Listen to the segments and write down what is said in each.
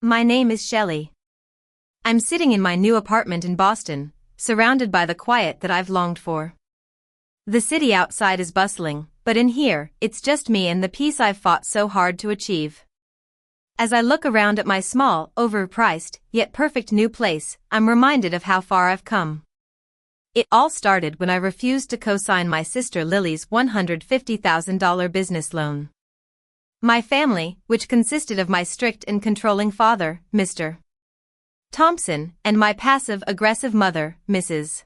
My name is Shelley. I'm sitting in my new apartment in Boston, surrounded by the quiet that I've longed for. The city outside is bustling, but in here, it's just me and the peace I've fought so hard to achieve. As I look around at my small, overpriced, yet perfect new place, I'm reminded of how far I've come. It all started when I refused to co-sign my sister Lily's $150,000 business loan. My family, which consisted of my strict and controlling father, Mr. Thompson, and my passive-aggressive mother, Mrs.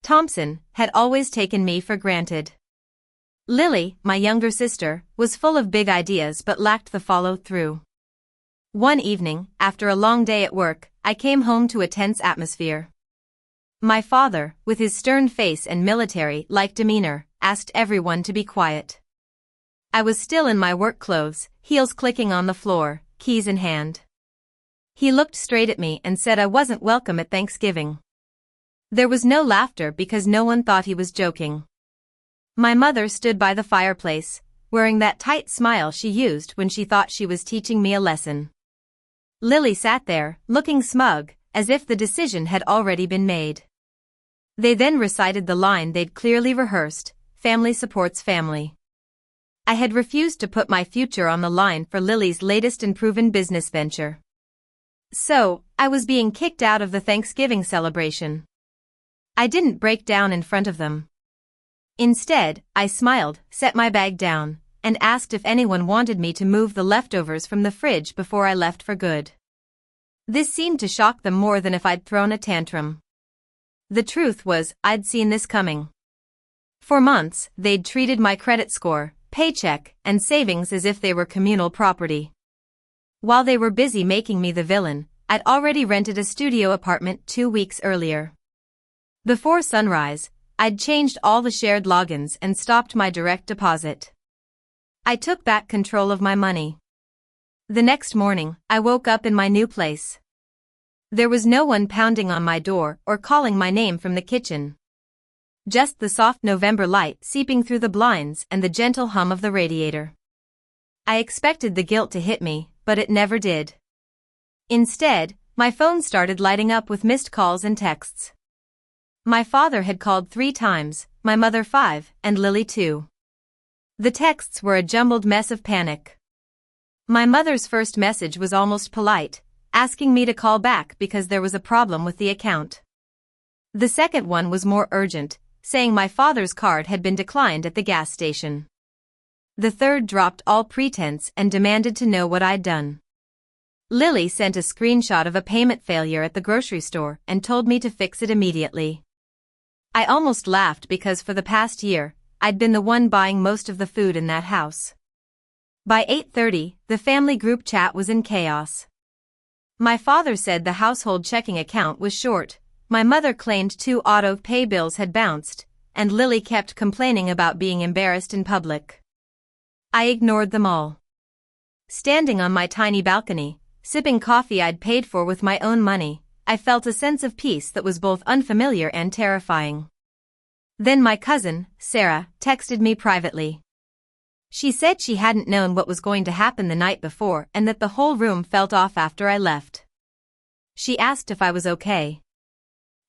Thompson, had always taken me for granted. Lily, my younger sister, was full of big ideas but lacked the follow-through. One evening, after a long day at work, I came home to a tense atmosphere. My father, with his stern face and military-like demeanor, asked everyone to be quiet. I was still in my work clothes, heels clicking on the floor, keys in hand. He looked straight at me and said I wasn't welcome at Thanksgiving. There was no laughter because no one thought he was joking. My mother stood by the fireplace, wearing that tight smile she used when she thought she was teaching me a lesson. Lily sat there, looking smug, as if the decision had already been made. They then recited the line they'd clearly rehearsed, "Family supports family." I had refused to put my future on the line for Lily's latest and proven business venture. So, I was being kicked out of the Thanksgiving celebration. I didn't break down in front of them. Instead, I smiled, set my bag down, and asked if anyone wanted me to move the leftovers from the fridge before I left for good. This seemed to shock them more than if I'd thrown a tantrum. The truth was, I'd seen this coming. For months, they'd treated my credit score, paycheck, and savings as if they were communal property. While they were busy making me the villain, I'd already rented a studio apartment 2 weeks earlier. Before sunrise, I'd changed all the shared logins and stopped my direct deposit. I took back control of my money. The next morning, I woke up in my new place. There was no one pounding on my door or calling my name from the kitchen. Just the soft November light seeping through the blinds and the gentle hum of the radiator. I expected the guilt to hit me, but it never did. Instead, my phone started lighting up with missed calls and texts. My father had called 3 times, my mother 5, and Lily 2. The texts were a jumbled mess of panic. My mother's first message was almost polite, asking me to call back because there was a problem with the account. The second one was more urgent, saying my father's card had been declined at the gas station. The third dropped all pretense and demanded to know what I'd done. Lily sent a screenshot of a payment failure at the grocery store and told me to fix it immediately. I almost laughed because for the past year, I'd been the one buying most of the food in that house. By 8:30, the family group chat was in chaos. My father said the household checking account was short. My mother claimed 2 auto-pay bills had bounced, and Lily kept complaining about being embarrassed in public. I ignored them all. Standing on my tiny balcony, sipping coffee I'd paid for with my own money, I felt a sense of peace that was both unfamiliar and terrifying. Then my cousin, Sarah, texted me privately. She said she hadn't known what was going to happen the night before and that the whole room felt off after I left. She asked if I was okay.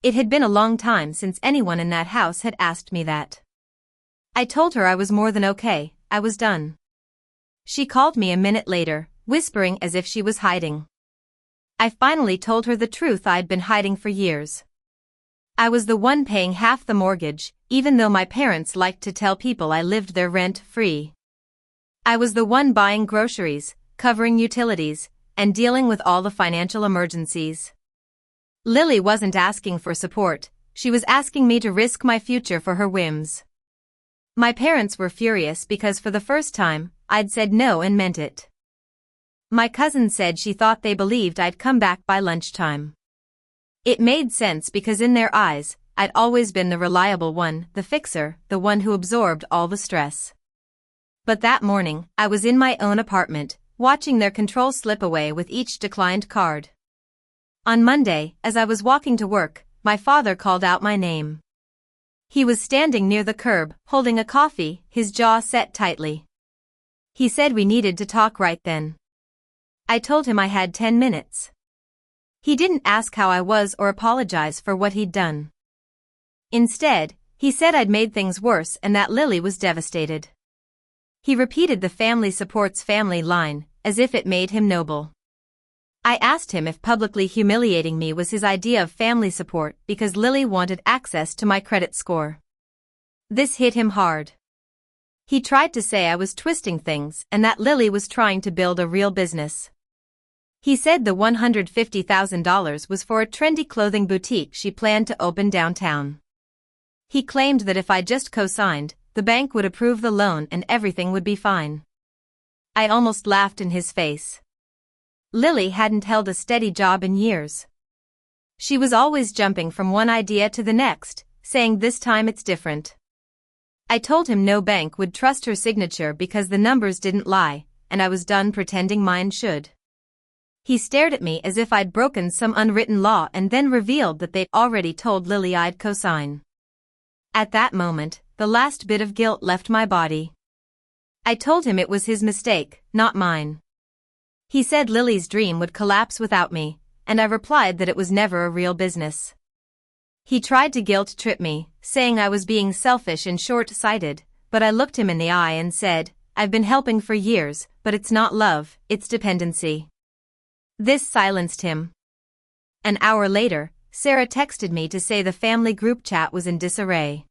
It had been a long time since anyone in that house had asked me that. I told her I was more than okay, I was done. She called me a minute later, whispering as if she was hiding. I finally told her the truth I'd been hiding for years. I was the one paying half the mortgage, even though my parents liked to tell people I lived there rent-free. I was the one buying groceries, covering utilities, and dealing with all the financial emergencies. Lily wasn't asking for support, she was asking me to risk my future for her whims. My parents were furious because for the first time, I'd said no and meant it. My cousin said she thought they believed I'd come back by lunchtime. It made sense because in their eyes, I'd always been the reliable one, the fixer, the one who absorbed all the stress. But that morning, I was in my own apartment, watching their control slip away with each declined card. On Monday, as I was walking to work, my father called out my name. He was standing near the curb, holding a coffee, his jaw set tightly. He said we needed to talk right then. I told him I had 10 minutes. He didn't ask how I was or apologize for what he'd done. Instead, he said I'd made things worse and that Lily was devastated. He repeated the family supports family line, as if it made him noble. I asked him if publicly humiliating me was his idea of family support because Lily wanted access to my credit score. This hit him hard. He tried to say I was twisting things and that Lily was trying to build a real business. He said the $150,000 was for a trendy clothing boutique she planned to open downtown. He claimed that if I just co-signed, the bank would approve the loan and everything would be fine. I almost laughed in his face. Lily hadn't held a steady job in years. She was always jumping from one idea to the next, saying this time it's different. I told him no bank would trust her signature because the numbers didn't lie, and I was done pretending mine should. He stared at me as if I'd broken some unwritten law and then revealed that they'd already told Lily I'd co-sign. At that moment, the last bit of guilt left my body. I told him it was his mistake, not mine. He said Lily's dream would collapse without me, and I replied that it was never a real business. He tried to guilt-trip me, saying I was being selfish and short-sighted, but I looked him in the eye and said, I've been helping for years, but it's not love, it's dependency. This silenced him. An hour later, Sarah texted me to say the family group chat was in disarray.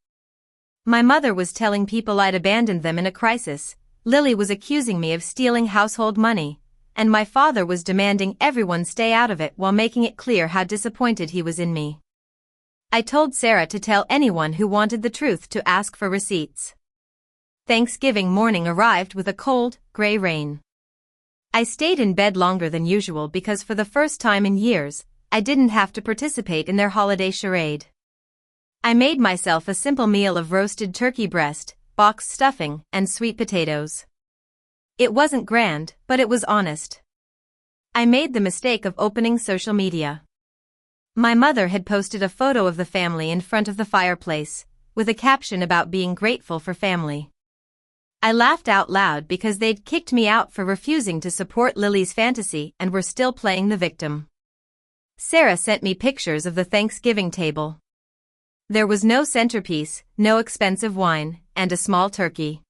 My mother was telling people I'd abandoned them in a crisis, Lily was accusing me of stealing household money, and my father was demanding everyone stay out of it while making it clear how disappointed he was in me. I told Sarah to tell anyone who wanted the truth to ask for receipts. Thanksgiving morning arrived with a cold, gray rain. I stayed in bed longer than usual because for the first time in years, I didn't have to participate in their holiday charade. I made myself a simple meal of roasted turkey breast, box stuffing, and sweet potatoes. It wasn't grand, but it was honest. I made the mistake of opening social media. My mother had posted a photo of the family in front of the fireplace, with a caption about being grateful for family. I laughed out loud because they'd kicked me out for refusing to support Lily's fantasy and were still playing the victim. Sarah sent me pictures of the Thanksgiving table. There was no centerpiece, no expensive wine, and a small turkey.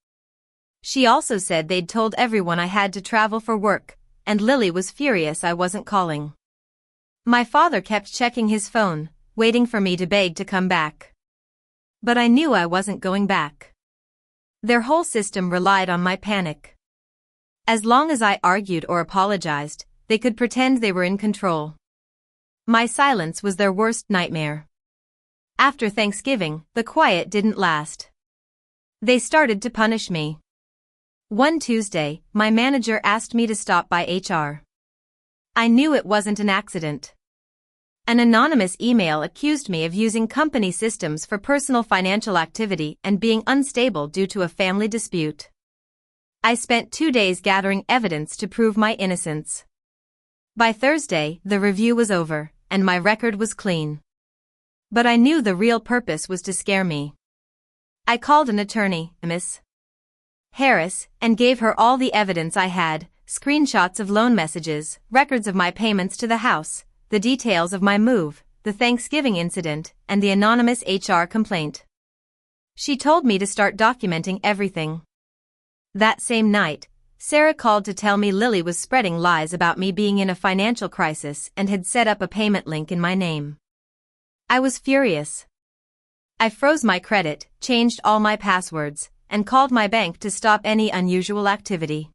She also said they'd told everyone I had to travel for work, and Lily was furious I wasn't calling. My father kept checking his phone, waiting for me to beg to come back. But I knew I wasn't going back. Their whole system relied on my panic. As long as I argued or apologized, they could pretend they were in control. My silence was their worst nightmare. After Thanksgiving, the quiet didn't last. They started to punish me. One Tuesday, my manager asked me to stop by HR. I knew it wasn't an accident. An anonymous email accused me of using company systems for personal financial activity and being unstable due to a family dispute. I spent 2 days gathering evidence to prove my innocence. By Thursday, the review was over, and my record was clean. But I knew the real purpose was to scare me. I called an attorney, Miss Harris, and gave her all the evidence I had, screenshots of loan messages, records of my payments to the house, the details of my move, the Thanksgiving incident, and the anonymous HR complaint. She told me to start documenting everything. That same night, Sarah called to tell me Lily was spreading lies about me being in a financial crisis and had set up a payment link in my name. I was furious. I froze my credit, changed all my passwords, and called my bank to stop any unusual activity.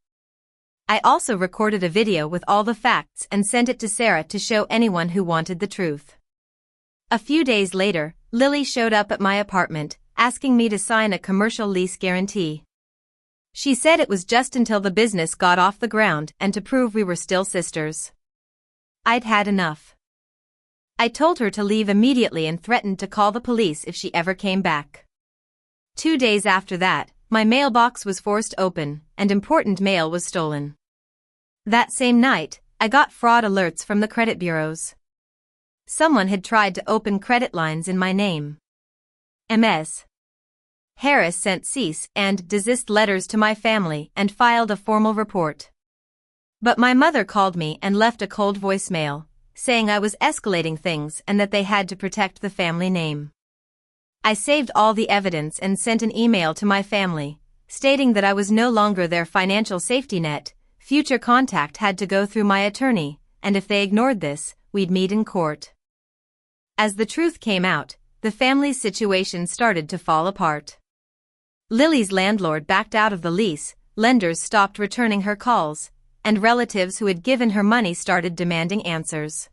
I also recorded a video with all the facts and sent it to Sarah to show anyone who wanted the truth. A few days later, Lily showed up at my apartment, asking me to sign a commercial lease guarantee. She said it was just until the business got off the ground and to prove we were still sisters. I'd had enough. I told her to leave immediately and threatened to call the police if she ever came back. 2 days after that, my mailbox was forced open, and important mail was stolen. That same night, I got fraud alerts from the credit bureaus. Someone had tried to open credit lines in my name. Ms. Harris sent cease and desist letters to my family and filed a formal report. But my mother called me and left a cold voicemail, saying I was escalating things and that they had to protect the family name. I saved all the evidence and sent an email to my family, stating that I was no longer their financial safety net. Future contact had to go through my attorney, and if they ignored this, we'd meet in court. As the truth came out, the family's situation started to fall apart. Lily's landlord backed out of the lease, lenders stopped returning her calls, and relatives who had given her money started demanding answers.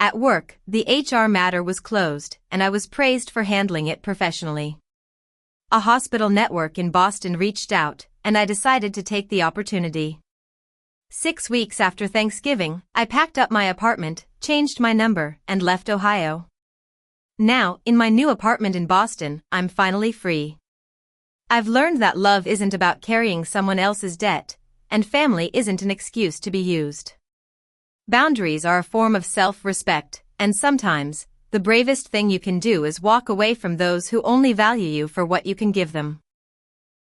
At work, the HR matter was closed, and I was praised for handling it professionally. A hospital network in Boston reached out, and I decided to take the opportunity. 6 weeks after Thanksgiving, I packed up my apartment, changed my number, and left Ohio. Now, in my new apartment in Boston, I'm finally free. I've learned that love isn't about carrying someone else's debt, and family isn't an excuse to be used. Boundaries are a form of self-respect, and sometimes, the bravest thing you can do is walk away from those who only value you for what you can give them.